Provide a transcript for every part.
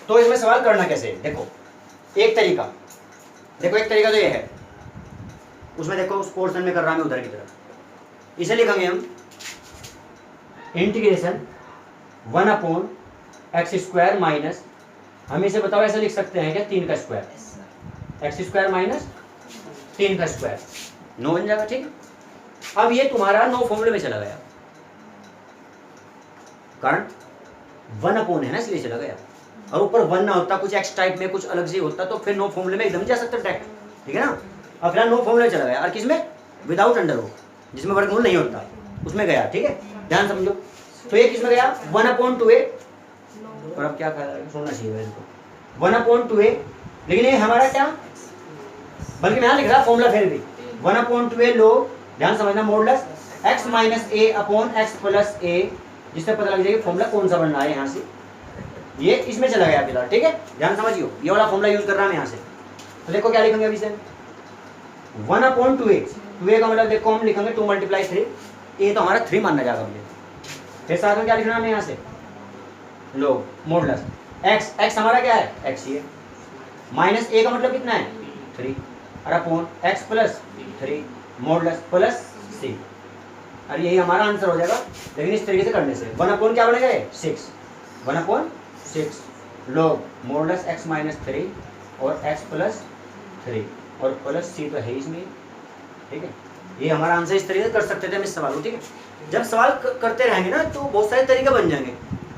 तो इसमें सवाल करना कैसे, देखो एक तरीका तो ये है, उसमें देखो उस पोर्शन में कर रहा हूं उधर की तरफ, इसे लिखेंगे हम इंटीग्रेशन 1/x² माइनस, हम इसे बताओ ऐसे लिख सकते हैं क्या 3 का स्क्वायर, x² माइनस 3 का स्क्वायर 9 बन जाएगा। ठीक, अब ये तुम्हारा 9 फॉर्मूले में चला गया, कारण 1/, है ना, इसलिए चला गया। और ऊपर 1 ना होता, कुछ x टाइप में कुछ अलग से होता तो फिर 9 फॉर्मूले में एकदम जा सकता डायरेक्ट, ठीक है ना। अब फिलहाल 9 फॉर्मूले चला गया, और किसमें, विदाउट अंडर रूट, जिसमें वर्गमूल नहीं होता उसमें गया। ठीक है, ध्यान समझो। तो ये किसमें गया 1/2a, और अब क्या सुनना चाहिए इसको 1/2a, लेकिन ये हमारा क्या, बल्कि मैं यहाँ लिख रहा फॉर्मूला फिर भी 1/2a लोग, ध्यान समझना, modulus x minus a upon x plus a, जिससे पता लग जाएगा फॉर्मूला कौन सा बनना है। यहाँ से ये इसमें चला गया फिलहाल, ठीक है, ध्यान समझियो, ये वाला फॉर्मूला यूज कर रहा है यहाँ से। तो देखो क्या लिखेंगे अभी से 1/2a, 2a का मतलब देखो हम लिखेंगे 2 × 3, ये तो हमारा 3 मानना जाएगा मुझे। फिर साथ में क्या लिखना है यहाँ से, लो मॉडुलस x हमारा क्या है x ही है, माइनस a का मतलब कितना है 3, और upon x plus 3 modulus plus c, और यही हमारा आंसर हो जाएगा। लेकिन इस तरीके से करने से 1/, क्या बनेगा 6, 1/6 लोग मॉडुलस x माइनस 3 और x प्लस 3 और प्लस c तो है इसमें, ठीक है। ये हमारा आंसर इस तरीके से कर सकते थे हम इस सवाल को, ठीक है। जब सवाल करते रहेंगे ना तो बहुत सारे तरीके बन जाएंगे।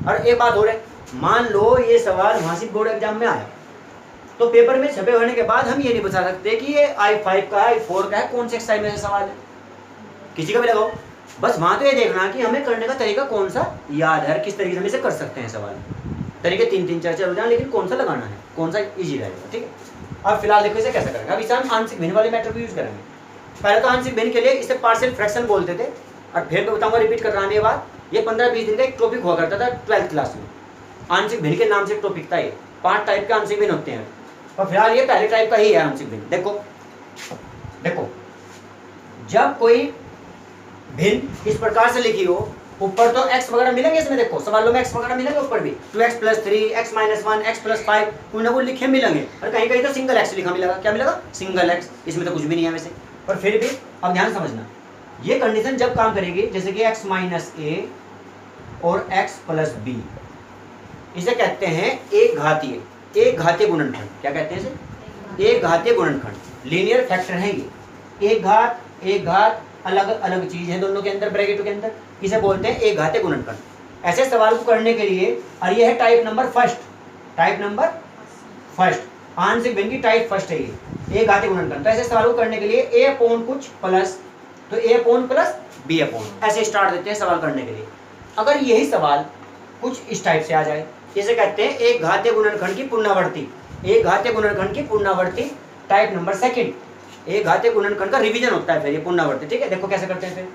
और एक बात हो रही है, मान लो ये सवाल मासिक बोर्ड एग्जाम में आया, तो पेपर में छपे होने के बाद हम ये नहीं बता सकते कि ये I5 का है, I4 का है, कौन से एक्सरसाइज में से सवाल है, किसी का भी लगाओ। बस वहाँ तो ये देखना कि हमें करने का तरीका कौन सा याद है, किस तरीके से हम इसे कर सकते हैं सवाल। तरीके 3-3 4-4 हो जाए, लेकिन कौन सा लगाना है, कौन सा इजी रहेगा, ठीक है। अब फिलहाल देखो इसे कैसे करेंगे। अब इसे हम आंशिक भिन्न वाले मेथड को यूज करेंगे। पहले तो आंशिक भिन्न के लिए इसे पार्शियल फ्रैक्शन बोलते थे, और फिर तो बताऊंगा रिपीट कर रहा है ये बात, ये 15-20 दिन का एक टॉपिक हुआ करता था 12th क्लास में। आंशिक भिन्न के नाम से टॉपिक था ये, 5 टाइप के आंशिक भिन्न होते हैं, और फिलहाल ये पहले टाइप का ही है आंशिक भिन्न। देखो जब कोई भिन्न इस प्रकार से लिखी हो, ऊपर तो x वगैरह मिलेंगे इसमें, देखो सवालों में x वगैरह मिलेंगे ऊपर भी, 2x plus 3, x minus 1, x plus 5, कुछ ना कुछ लिखे मिलेंगे, और कहीं कहीं तो सिंगल x लिखा मिलेगा। क्या मिलेगा, सिंगल x, इसमें तो कुछ भी नहीं है वैसे, पर फिर भी अब ध्यान समझना, ये कंडीशन जब काम करेगी, जैसे कि x माइनस a और x प्लस b, इसे कहते हैं एक घातीय गुणनखंड। क्या कहते हैं इसे, एक घातीय गुणनखंड, लीनियर फैक्टर है ये। एक घात अलग अलग चीज है दोनों के अंदर, ब्रैकेट के अंदर, इसे बोलते हैं एक घातीय गुणनखंड। ऐसे सवाल को करने के लिए, और ये है टाइप नंबर फर्स्ट, आंशिक भिन्न की टाइप फर्स्ट है ये, एक घातीय गुणनखंड। तो ऐसे सवाल को करने के लिए a अपॉन कुछ प्लस, तो a upon plus b upon, ऐसे स्टार्ट देते हैं सवाल करने के लिए। अगर यही सवाल कुछ इस टाइप से आ जाए, इसे कहते हैं एक घातीय गुणनखंड की पुनरावृत्ति, एक घातीय गुणनखंड की पुनरावृत्ति, टाइप नंबर सेकंड। एक घातीय गुणनखंड का रिवीजन होता है फिर ये पुनरावृत्ति, ठीक है। देखो कैसे करते हैं फिर,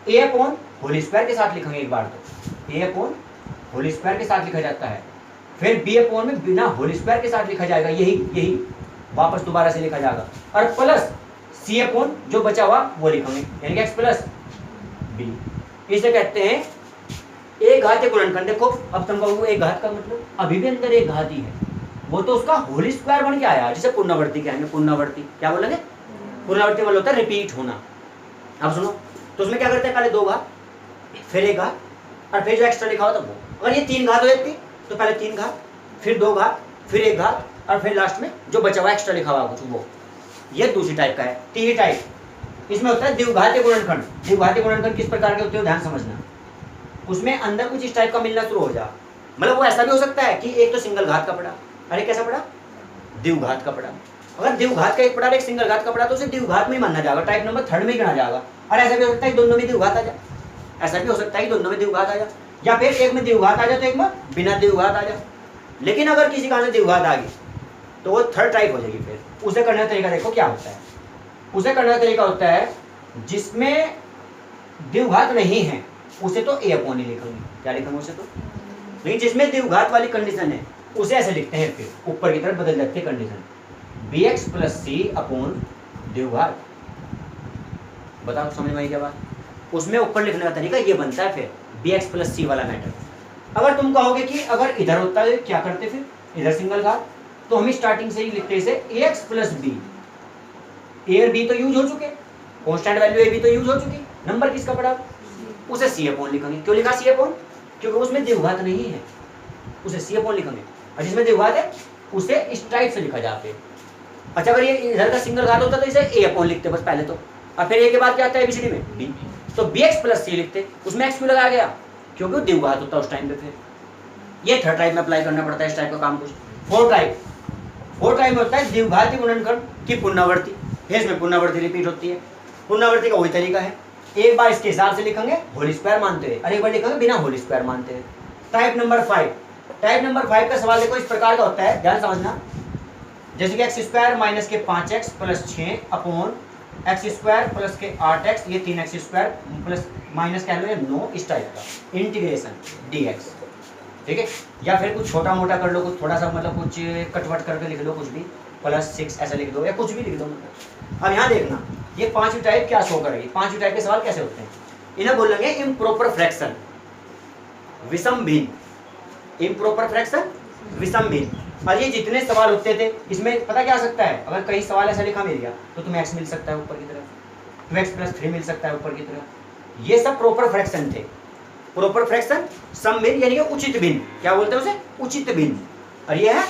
a अपॉन होल स्क्वायर के साथ लिखेंगे एक बार, तो a अपॉन होल स्क्वायर के साथ लिखा जाता है, फिर b अपॉन में बिना होल स्क्वायर के साथ लिखा जाएगा, यही वापस दोबारा से लिखा जाएगा, और प्लस c अपॉन जो बचा हुआ वो लिखेंगे, यानी कि x प्लस b। इसे कहते हैं एक घातीय गुणनखंड। देखो अब तुम कहोगे एक घात का मतलब, अभी भी अंदर एक घात ही है, वो तो उसका होल स्क्वायर बन के आया, जिसे पुनरावृत्ति कहेंगे। पुनरावृत्ति क्या बोलेंगे, पुनरावृत्ति मतलब होता है रिपीट होना। अब सुनो, तो उसमें क्या करते हैं, पहले 2 घात, फिर 1 घात, और फिर जो एक्स्ट्रा लिखा होता वो, अगर ये 3 घात हो जाती तो पहले 3 घात, फिर 2 घात, फिर 1 घात, और फिर लास्ट में जो बचा हुआ एक्स्ट्रा लिखा हुआ कुछ वो। ये दूसरी टाइप का है। तीसरी टाइप इसमें होता है द्विघातीय गुणनखंड। द्विघातीय गुणनखंड किस प्रकार के होते हैं ध्यान समझना, उसमें अंदर कुछ इस टाइप का मिलना शुरू हो जा, मतलब वो ऐसा भी हो सकता है कि एक तो सिंगल घात का पड़ा, अरे कैसा पड़ा, द्विघात का पड़ा। अगर द्विघात का एक पड़ा, एक सिंगल घात का पड़ा, तो उसे द्विघात में मानना जाएगा, टाइप नंबर 3 में गिना जाएगा। और ऐसा भी हो सकता है कि दोनों में द्विघात आ जाए, ऐसा भी हो सकता है कि दोनों में द्विघात आ जाए, या फिर एक में द्विघात आ जाए तो एक में बिना द्विघात आ जाए। लेकिन अगर किसी का से द्विघात आ गई तो वो थर्ड टाइप हो जाएगी। फिर उसे करने का तरीका देखो क्या होता है, उसे करने का तरीका होता है जिसमें द्विघात नहीं है उसे तो a अपॉन ही लिखेंगे, क्या लिखेंगे उसे तो, लेकिन जिसमें द्विघात वाली कंडीशन है उसे ऐसे लिखते हैं, फिर ऊपर की तरफ बदल जाती है condition, bx plus c upon द्विघात। बताओ समझ में आई क्या बात, उसमें ऊपर लिखने का तरीका ये बनता है फिर bx प्लस c वाला मैटर। अगर तुम कहोगे कि अगर इधर होता है क्या करते फिर, इधर सिंगल घात, तो हम स्टार्टिंग से ही लिखते इसे ax प्लस बी। ए और बी तो यूज हो चुके, कांस्टेंट वैल्यू ए बी तो यूज हो चुकी, नंबर किसका पड़ा, उसे सी अपॉन लिखेंगे। क्यों लिखा सी अपॉन, क्योंकि उसमें द्विघात नहीं है, उसे सी अपॉन लिखेंगे। और जिसमें द्विघात है उसे इस टाइप से लिखा जाता है। अच्छा अगर ये इधर का सिंगल घात होता तो इसे ए अपॉन लिखते बस पहले तो, और फिर ए के बाद क्या आता है एबीसीडी में बी, तो बी एक्स प्लस सी लिखते। उसमें एक्स क्यों लगाया गया, क्योंकि वो द्विघात होता है उस टाइम पे। फिर ये थर्ड टाइप में अप्लाई करना पड़ता है इस टाइप का काम कुछ। फोर्थ टाइप में होता है द्विघाती गुणनखंड की पुनरावृत्ति। फिर इसमें पुनरावृत्ति रिपीट होती है। पुनरावृत्ति का वही तरीका है, एक बार इसके हिसाब से लिखेंगे होल स्क्वायर मानते हुए, और एक बार लिखेंगे बिना होल स्क्वायर मानते हुए। टाइप नंबर 5 का सवाल देखो इस प्रकार का होता है, ध्यान समझना। जैसे कि एक्स स्क्वायर माइनस के 5x plus 6 upon x square plus के 8x, ये 3x स्क्वायर प्लस माइनस क्या है 9, इस टाइप का इंटीग्रेशन dx, ठीक है। या फिर कुछ छोटा मोटा कर लो, कुछ थोड़ा सा मतलब कुछ कटवट करके लिख लो, कुछ भी प्लस 6 ऐसा लिख दो या कुछ भी लिख दो। अब यहाँ देखना ये पांचवी टाइप क्या शो करेगी, पांचवी टाइप के सवाल कैसे होते हैं, इन्हें बोलेंगे इम्प्रॉपर फ्रैक्शन, विषम भिन्न। इम्प्रॉपर फ्रैक्शन विषम भिन्न। और ये जितने सवाल होते थे इसमें पता क्या आ सकता है, अगर कई सवाल ऐसा लिखा मिल गया तो तुम्हें x मिल सकता है ऊपर की तरफ, तो x प्लस 3 मिल सकता है ऊपर की तरफ। ये सब प्रॉपर फ्रैक्शन थे। प्रॉपर फ्रैक्शन समभिन्न यानी कि उचित भिन्न, क्या बोलते हैं उसे, उचित भिन्न। और ये है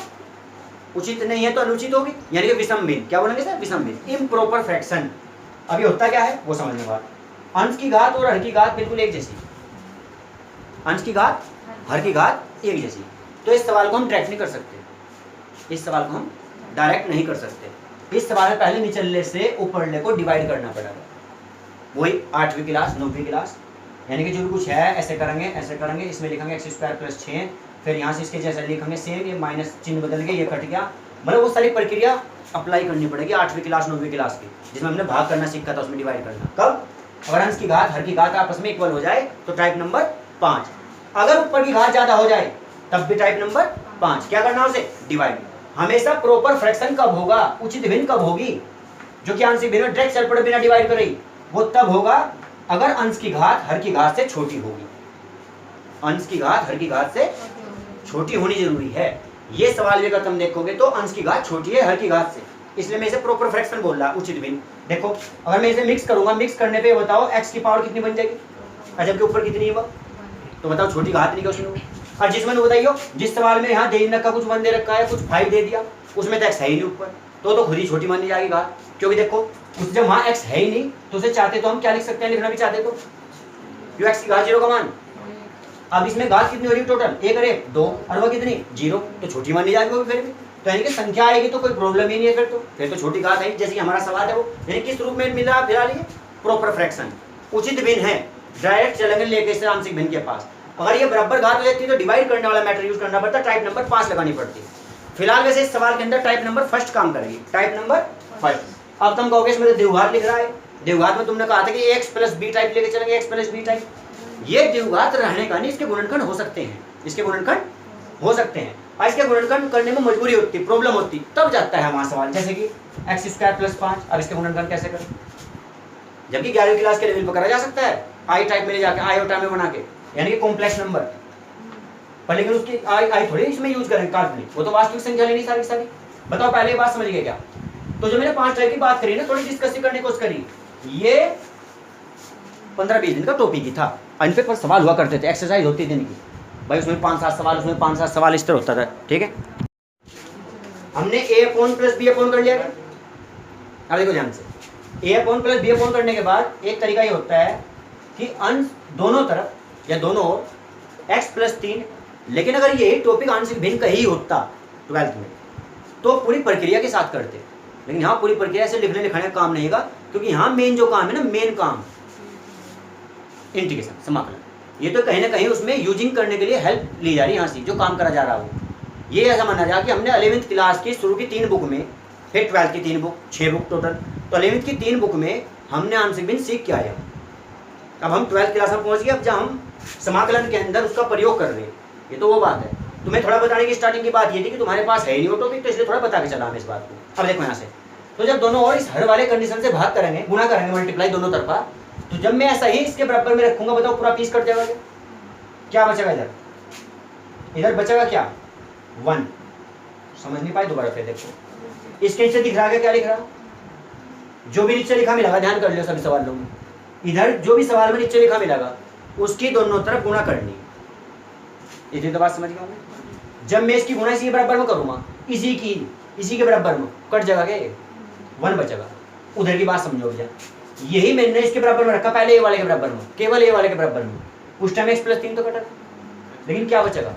उचित नहीं है तो अनुचित होगी, यानी कि विषम भिन्न, क्या बोलेंगे सर, विषम भिन्न, इम्प्रॉपर फ्रैक्शन। अभी होता क्या है वो समझने बाद, अंश की घात और हर की घात बिल्कुल एक जैसी, अंश की घात हर की घात एक जैसी। तो इस सवाल को हम डायरेक्ट नहीं कर सकते, इस सवाल को हम डायरेक्ट नहीं कर सकते। इस सवाल में पहले निचले से ऊपरले को डिवाइड करना पड़ेगा, वही 8वीं क्लास 9वीं क्लास, यानी कि जो भी कुछ है ऐसे करेंगे, इसमें लिखेंगे एक्स स्क्वायर प्लस 6, फिर यहाँ से इसके जैसा लिखेंगे सेम, ये माइनस चिन्ह बदल गया, ये कट गया। मतलब वो सारी प्रक्रिया अप्लाई करनी पड़ेगी 8वीं क्लास 9वीं क्लास की, जिसमें हमने भाग करना सीखा था, उसमें डिवाइड करना। कब, अगर अंश की घात हर की घात आपस में इक्वल हो जाए तो टाइप नंबर 5, अगर ऊपर की घात ज्यादा हो जाए तब भी टाइप नंबर 5, क्या करना उसे, डिवाइड। हमेशा प्रॉपर फ्रैक्शन कब होगा, उचित भिन्न कब होगी, जो कि आंशिक भिन्न डायरेक्ट चल पड़े बिना डिवाइड करे, वो तब होगा अगर अंश की घात हर की घात से छोटी होगी। अंश की घात हर की घात से छोटी होनी जरूरी है। ये सवाल भी अगर तुम देखोगे तो अंश की घात छोटी है हर की घात से, इसलिए मैं इसे प्रॉपर फ्रैक्शन बोल रहा, उचित भिन्न। देखो अगर मैं इसे मिक्स करूंगा, मिक्स करने पे बताओ x की पावर कितनी बन जाएगी, अजब के ऊपर कितनी है, तो बताओ छोटी घात नहीं क्या उसमें। और जिसमें बताइए जिस सवाल में यहाँ दे रखा, कुछ 1 दे रखा है, कुछ 5 दे दिया, उसमें तो x है ही नहीं ऊपर, तो खुद ही छोटी मानी जाएगी घात। क्योंकि देखो उस जब वहाँ x है ही नहीं तो उसे चाहते तो हम क्या लिख सकते हैं, लिखना भी चाहते तो क्यों x की घात 0 का मान। अब इसमें घात कितनी हो रही है टोटल, 1 और 1 2, और वह कितनी 0, तो छोटी मानी जाएगी वो फिर भी। तो यानी कि संख्या आएगी तो कोई प्रॉब्लम ही नहीं है, फिर तो छोटी घात है। जैसे हमारा सवाल है वो यानी किस रूप में मिल रहा है, फिलहाल ये प्रॉपर फ्रैक्शन उचित भिन्न है, डायरेक्ट चलेंगे लेके इसे आंशिक भिन्न के पास। अगर ये बराबर घात हो जाती है तो डिवाइड करने वाला मैटर यूज करना पड़ता है, टाइप नंबर 5 लगानी पड़ती है। फिलहाल वैसे इस सवाल के अंदर टाइप नंबर 1 काम करेगी, टाइप नंबर 1। अब तुम कहोगे इसमें द्विघात लिख रहा है, द्विघात में तुमने कहा था कि x प्लस बी टाइप लेके चलेंगे, x प्लस बी टाइप। ये द्विघात रहने का नहीं, इसके गुणनखंड हो सकते हैं, इसके गुणनखंड हो सकते हैं, और इसके गुणनखंड करने में मजबूरी होती, प्रॉब्लम होती, तब जाता है वहां सवाल। जैसे कि एक्स स्क्वायर प्लस 5, अब इसके गुणनखंड कैसे करें, जबकि 11वीं क्लास के लेवल पर करा जा सकता है, आई टाइप में ले जाके आयोटा में बना के, यानी कि कॉम्प्लेक्स नंबर पर, लेकिन उसकी आई थोड़ी इसमें यूज करेंगे काल्पनिक, वो तो वास्तविक संख्या लेनी सारी सारी। बताओ पहले बात समझ गए क्या। तो जो मैंने 5 टाइप की बात करी ना, थोड़ी डिस्कस करने की कोशिश करी, ये 15-20 दिन का टॉपिक ही था, इन पे पर सवाल हुआ करते थे, एक्सरसाइज होती दिन की भाई, उसमें 5-7 सवाल, उसमें 5-7 सवाल इस तरह होता था, ठीक है। हमने a upon plus b upon कर लिया। अब देखो ध्यान से, a upon plus b upon करने के बाद एक तरीका ये होता है कि अंश दोनों तरफ या दोनों ओर x प्लस 3, लेकिन अगर ये टॉपिक आंशिक भिन्न का ही होता 12th में तो पूरी प्रक्रिया के साथ करते, लेकिन यहाँ पूरी प्रक्रिया से लिखने लिखाने का काम नहीं होगा, क्योंकि यहाँ मेन जो काम है ना, मेन काम इंटीग्रेशन समाकलन, ये तो कहीं ना कहीं उसमें यूजिंग करने के लिए हेल्प ली जा रही है यहाँ से, जो काम करा जा रहा हो। ये ऐसा माना जा कि हमने 11वीं क्लास की शुरू की 3 बुक में, फिर 12th की 3 बुक, 6 बुक टोटल, तो 11वीं की 3 बुक में हमने आंशिक भिन्न सीख के आया। अब हम 12th क्लास में पहुँच गए, अब जहाँ हम समाकलन के अंदर उसका प्रयोग कर रहे हैं, ये तो वो बात है। तुम्हें थोड़ा बताने की स्टार्टिंग की बात ये थी कि तुम्हारे पास है ही नहीं टॉपिक, तो इसलिए थोड़ा बता के चला हम इस बात को। अब देखो यहाँ से, तो जब दोनों और इस हर वाले कंडीशन से भाग करेंगे, गुना करेंगे, मल्टीप्लाई दोनों तरफा, तो जब मैं ऐसा ही इसके बराबर में रखूंगा, बताओ पूरा पीस कट जाएगा क्या बचेगा इधर, इधर बचेगा क्या 1। समझ नहीं पाए, दोबारा फिर देखो। इसके नीचे दिख रहा है क्या लिख रहा, जो भी नीचे लिखा मिलेगा, ध्यान कर लियो सभी सवालों में, इधर जो भी सवाल में नीचे लिखा मिलेगा उसकी दोनों तरफ गुणा करनी। इतनी तो बात समझ गया होंगे। जब मैं इसकी गुणा इसी के बराबर में करूंगा, इसी के बराबर में कट जाएगा क्या, 1 बचेगा। उधर की बात समझो भैया, यही मैंने इसके बराबर में रखा, पहले ए वाले के बराबर में, केवल ए वाले के बराबर में, उस टाइम x + 3 तो कटा, लेकिन क्या बचेगा,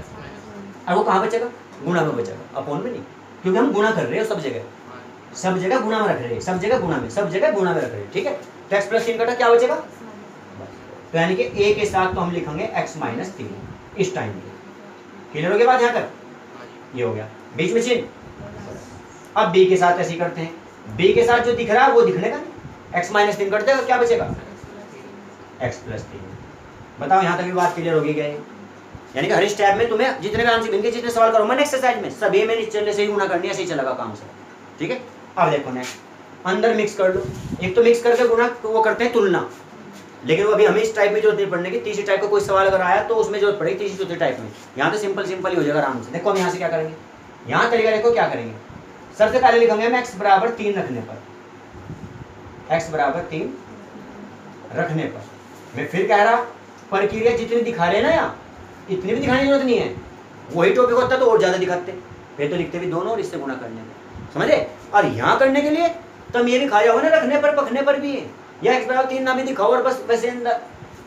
और वो कहाँ बचेगा, गुणा में बचेगा, अपोन में नहीं, क्योंकि हम गुणा कर रहे हैं सब जगह गुणा में रख रहे हैं, सब जगह गुणा में रख रहे हैं, ठीक है। तो x + 3 कटा, क्या बचेगा, तो यानी कि a के साथ तो हम लिखेंगे x - 3 इस टाइम पे। क्लियर हो गया बात, यहाँ तक ये हो गया, बीच में चिन्ह। अब b के साथ ऐसे करते हैं, b के साथ जो दिख रहा है वो दिखने का नहीं, x - 3 करते हैं, क्या बचेगा x + 3। बताओ यहाँ तक भी बात क्लियर होगी क्या, यानी कि हर स्टेप में तुम्हें जितने भी आंसर इनके जितने सवाल करो मैं एक्सरसाइज में सभी में चलने से ही गुणा करनी है, ऐसे ही चलेगा काम से, ठीक है। अब देखो नेक्स्ट, अंदर मिक्स कर लो, एक तो मिक्स करके गुणा वो करते हैं तुलना, लेकिन वो अभी हमें इस टाइप में जरूरत नहीं पड़ने की, तीसरी टाइप का कोई सवाल अगर आया तो उसमें जरूरत पड़ेगी तीसरी चौथी टाइप में। यहाँ तो सिंपल ही हो जाएगा आराम से। देखो हम यहाँ से क्या करेंगे, यहाँ तरीका देखो क्या करेंगे, सबसे पहले लिखेंगे हम x = 3 रखने पर, x = 3 रखने पर, मैं फिर कह रहा प्रक्रिया जितनी दिखा रहे हैं ना यहाँ, इतनी भी दिखाने की जरूरत नहीं है, वही टॉपिक होता तो और ज्यादा दिखाते, फिर तो लिखते भी दोनों और इससे गुणा करने में, समझे। और यहाँ करने के लिए तुम ये भी खा जाओ ना, रखने पर पकने पर भी है, या x = 3 ना भी दिखाओ, और बस वैसे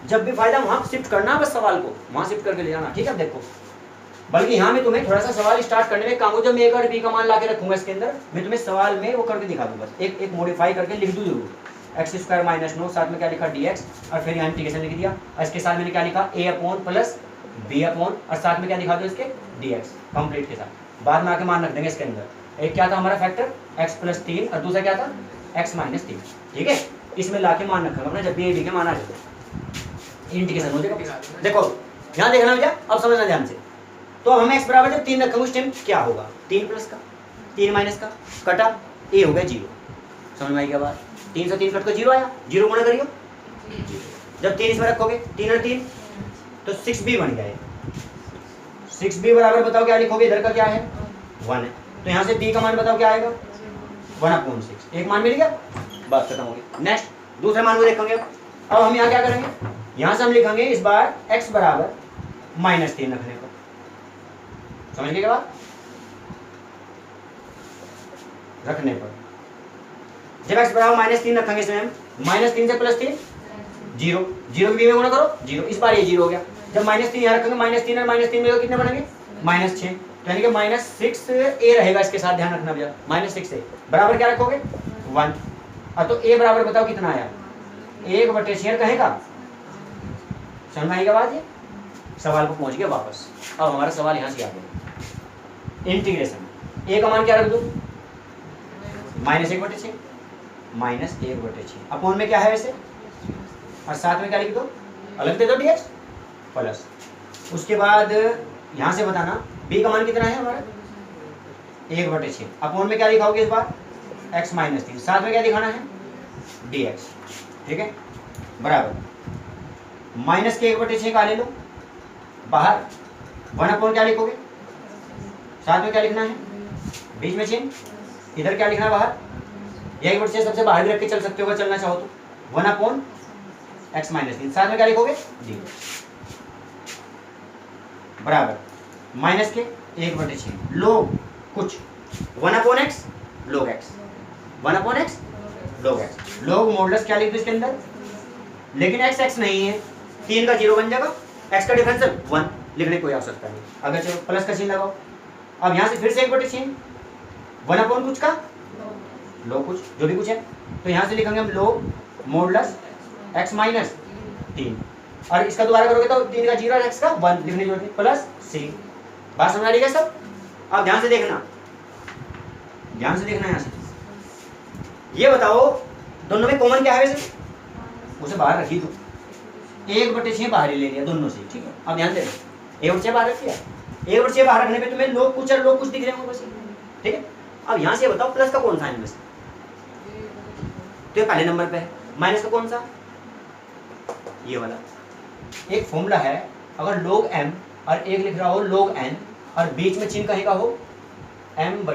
जब भी फायदा वहाँ शिफ्ट करना, बस सवाल को वहाँ शिफ्ट करके ले जाना, ठीक है। देखो बल्कि यहाँ में तुम्हें थोड़ा सा सवाल स्टार्ट करने में काम हो, जब मैं a और b का मान ला के रखूंगा इसके अंदर, मैं तुम्हें सवाल में वो करके दिखा दूँ, बस एक मॉडिफाई करके लिख दूँ जरूर, x² - 9, साथ में क्या लिखा dx, और फिर यहाँ इंटीग्रेशन लिख दिया, और इसके साथ मैंने क्या लिखा a/+ b/, और साथ में क्या दिखा दो इसके dx कंप्लीट के साथ, बाद में आके मान रख देंगे इसके अंदर। एक क्या था हमारा फैक्टर x + 3 और दूसरा क्या था x - 3, ठीक है। इसमें लाके मान रखा अपना, जब भी a b के मान आ जाए इंटीग्रेशन हो जाएगा। देखो यहाँ देखना भैया, अब समझना ध्यान से। तो हम x = जब 3 रखेंगे उस टाइम क्या होगा, 3 + का 3 - का कटा, a हो गया 0, समझ में आई क्या बात, 3 से 3 कट कर 0 आया, 0 गुणा करियो, जब 3 इसमें रखोगे 3 और 3 तो 6b बन गया, 6b बराबर बताओ क्या लिखोगे, इधर का क्या है 1 है, तो यहाँ से b का मान बताओ क्या आएगा 1/6, एक मान मिल गया, बात खत्म हो गई। नेक्स्ट दूसरे मान को देखेंगे। अब हम यहाँ क्या करेंगे, यहाँ से हम लिखेंगे इस बार x = -3 रखने पर, समझ गए क्या बात, रखने पर जब x = -3 रखेंगे इसमें हम -3 से +3 0, 0 की b में गुणा करो 0, इस बार ये 0 हो गया। जब -3 यहाँ रखेंगे -3 और -3 में कितने बनेंगे -6, तो यानी कि -6a रहेगा इसके साथ, ध्यान रखना भैया, -6a बराबर क्या रखोगे 1, और तो a बराबर बताओ कितना आया 1/6 कहेगा, समझ में आएगा बात, ये सवाल को पहुंच गया वापस। अब हमारा सवाल यहाँ से आ गया, इंटीग्रेशन a का मान क्या रख दूँ -1/6, -1/6 अपोन में क्या है वैसे, और साथ में क्या लिख दो, अलग दे दो dx प्लस, उसके बाद यहाँ से बताना b का मान कितना है हमारा 1/6, अपोन में क्या लिखाओगे इस बार x - 3, साथ में क्या दिखाना है dx, ठीक है, बराबर -1/6 का ले लो बाहर, 1 क्या लिखोगे, साथ में क्या लिखना है बीच में चिन्ह, इधर क्या लिखना है बाहर, यह 1/6 सबसे बाहर भी रख के चल सकते हो अगर चलना चाहो तो, 1/x - 3, साथ में क्या लिखोगे dx बराबर -1/6 log कुछ 1/x log x, 1/x log x, log modulus क्या लिख दो इसके अंदर, लेकिन x x नहीं है, 3 का 0 बन जाएगा, x का डिफरेंस 1 लिखने की कोई आवश्यकता नहीं, अगर चलो प्लस का चिन्ह लगाओ। अब यहाँ से फिर से 1/6 1/ कुछ का log कुछ जो भी कुछ है, तो यहाँ से लिखेंगे हम log मॉडुलस x - 3, और इसका दोबारा करोगे तो 3 का 0 और x का 1 लिखने की जरूरत नहीं, प्लस c, बात समझ आ रही है सब। अब ध्यान से देखना यहाँ से ये बताओ दोनों में कॉमन क्या है वैसे, उसे बाहर रखी दो, 1/6 बाहर ही ले लिया दोनों से, ठीक है। अब ध्यान देना 1/6 बाहर रख लिया, 1/6 बाहर रखने पे तुम्हें log कुछ और log कुछ दिख रहे होंगे बस, ठीक है। अब यहाँ से बताओ प्लस का कौन सा है इनमें से, तो ये पहले नंबर पे है, माइनस का कौन सा ये वाला। एक फॉर्मूला है, अगर log m और एक लिख रहा हो log n और बीच में चिन्ह कहीं का हो m/n,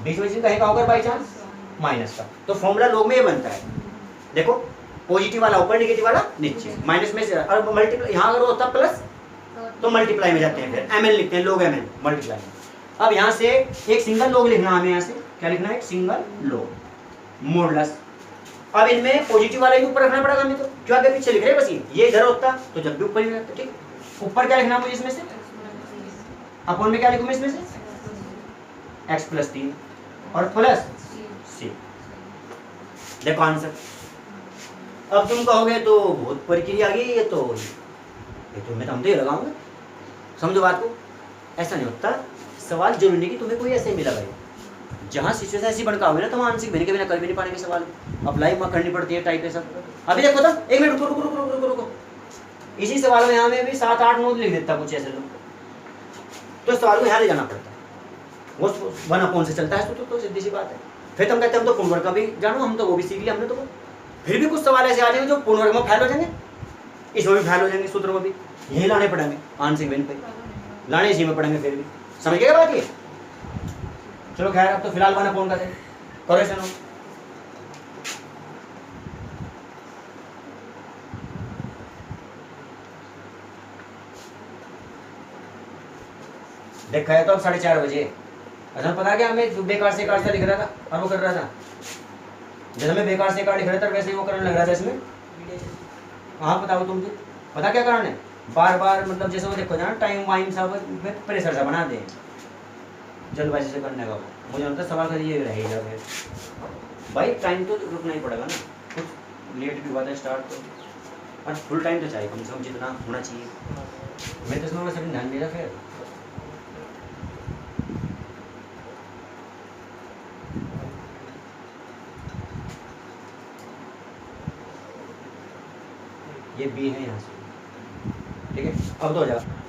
बीच में चिन्ह कहीं का होगा बाई चांस माइनस का, तो फॉर्मूला log में ये बनता है। देखो पॉजिटिव वाला ऊपर, नेगेटिव वाला नीचे, माइनस में से और मल्टीप्लाई, यहाँ अगर होता प्लस तो मल्टीप्लाई में जाते हैं, फिर mn लिखते हैं, log mn मल्टीप्लाई में। अब यहाँ से एक सिंगल log लिखना है हमें, यहाँ से क्या लिखना है, सिंगल log मॉडुलस। अब इनमें पॉजिटिव वाला ही ऊपर रखना पड़ेगा हमें, तो क्यों आगे पीछे लिख रहे हैं बस ये इधर होता तो जब भी ऊपर ही रहता। ठीक, ऊपर क्या लिखना मुझे इसमें से, अपॉन में क्या लिखूं मैं इसमें से, x + 3 और प्लस c। देखो आंसर। अब तुम कहोगे तो बहुत प्रक्रिया आ गई, ये तो मैं तो हम तो ये लगाऊंगा। समझो बात को, ऐसा नहीं होता। सवाल जरूरी नहीं कि तुम्हें कोई ऐसे ही मिला भाई, जहाँ सिचुएशन ऐसी बनका होगी ना तो वहाँ आंसर के बिना कर भी नहीं पाएंगे, सवाल अप्लाई करनी पड़ती है टाइप है सब। अभी देखो तो एक मिनट रुको, इसी सवाल में यहाँ में भी 7, 8, 9 लिख देता कुछ ऐसे लोग, तो सवाल को यहाँ ले जाना पड़ता है, वो 1/, से चलता है तो सीधी सी बात है। फिर तुम कहते हैं हम तो पूर्ण वर्ग का भी जानो, हम तो वो भी सीख लिया हमने, तो फिर भी कुछ सवाल ऐसे आ जाएंगे जो पूर्ण वर्ग में फैल हो जाएंगे, इसमें भी फैल हो जाएंगे, सूत्र में भी यही लाने पड़ेंगे, आंशिक भिन्न पे लाने इसी में पड़ेंगे, फिर भी समझ गए बात ये। चलो खैर, अब तो फिलहाल 1/, का करेक्शन हो। देखा है तो अब 4:30 बजे। अच्छा पता क्या, हमें बेकार से कार से लिख रहा था और वो कर रहा था, जैसे मैं बेकार से कार लिख रहा था वैसे ही वो करने लग रहा था इसमें। हाँ बताओ तुम, पता क्या कारण है, बार बार मतलब जैसे वो देखो ना टाइम वाइम सब प्रेशर सा बना दे जल्दबाजी से करने का, मुझे लगता है सवाल का ये रहेगा भाई, टाइम तो रुकना ही पड़ेगा ना, कुछ लेट भी हुआ था स्टार्ट तो, और फुल टाइम तो चाहिए कम से कम जितना होना चाहिए। मैं तो इसमें सभी ध्यान दिया। फिर ये बी है यहाँ से, ठीक है अब तो हो जाएगा।